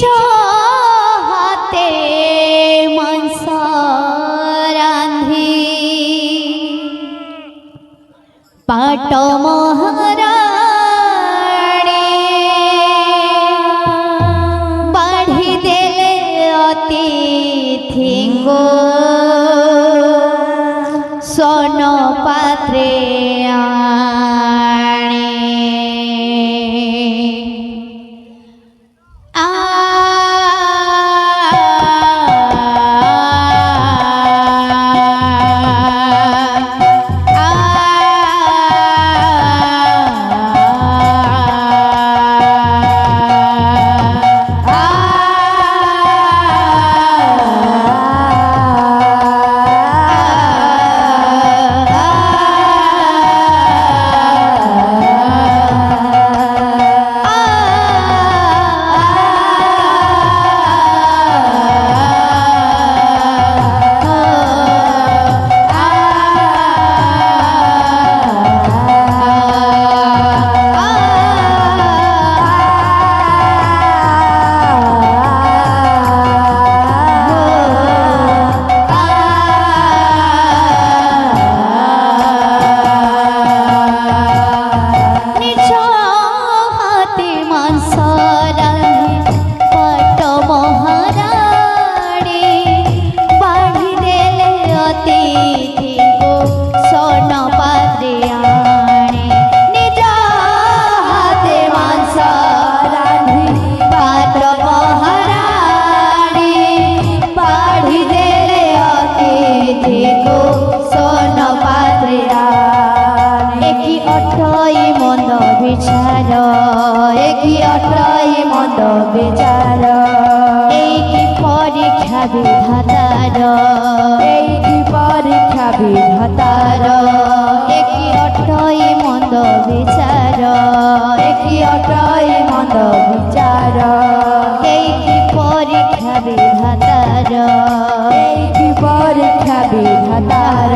নিজ হাতে মাংস রান্ধি পাট মহারাণী বাঢ়ি দেলে অতিথিঙ্গো সোন পাত্রে আনে বিচার এই কি পরীক্ষা বিধাতার এই কি পরীক্ষা বিধাতার একই অটই মন্দ বিচার একই অটই মন্দ বিচার এই কি পরীক্ষা বিধাতার এই কি পরীক্ষা বিধাতার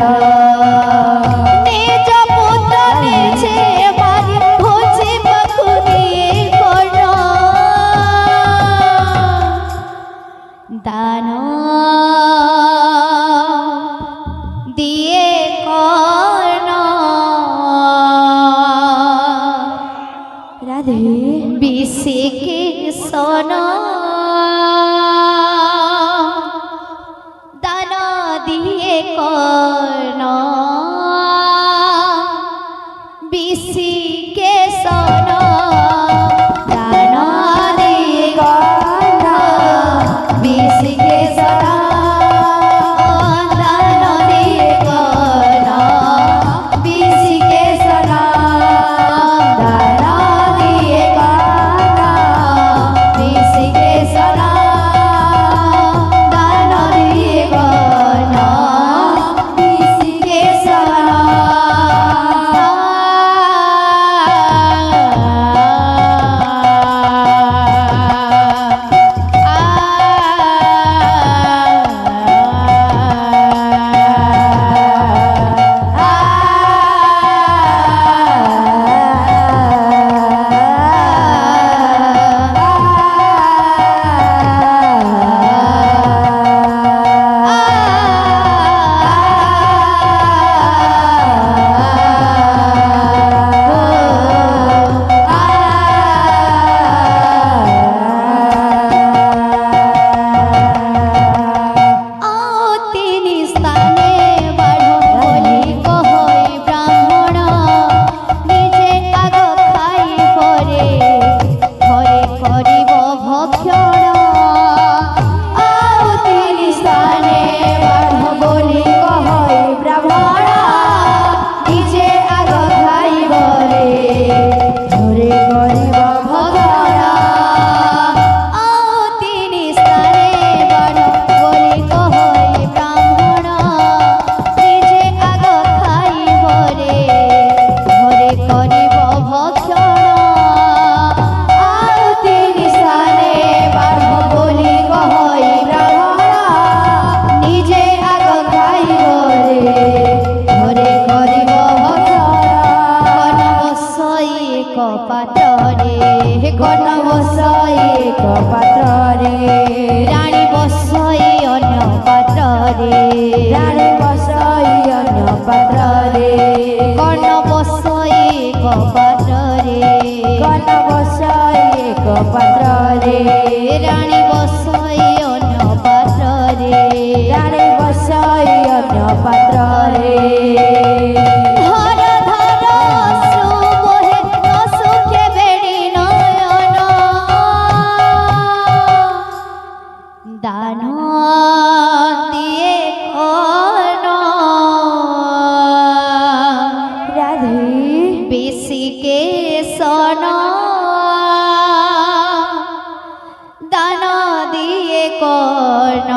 নিজ পুত্র নিজে বাড়ি ভোজি বকুনি কর্ণ দান দিয়ে কর্ণ রাধে বিশিকে সন দান দিয়ে কর্ণ বিশিকে সন দান দিয়ে কর্ণ বিশিকে সন দান দিয়ে কর্ণ বিশিকে সন দান দিয়ে কর্ণ বিশিকে সন দান দিয়ে কর্ণ বিশিকে সন পাতরে কর্ণ বসাই এক পাত্রে রানী বসাই অন্য পাত্রে রানী বসাই অন্য পাত্রে কর্ণ বসাই এক পাত্রে কর্ণ বসাই এক পাত্রে রানী বসাই অন্য পাত্রে রানী বসাই অন্য পাত্রে দান দিয়ে কোন রাধে বেশিকে সন দান দিয়ে কোন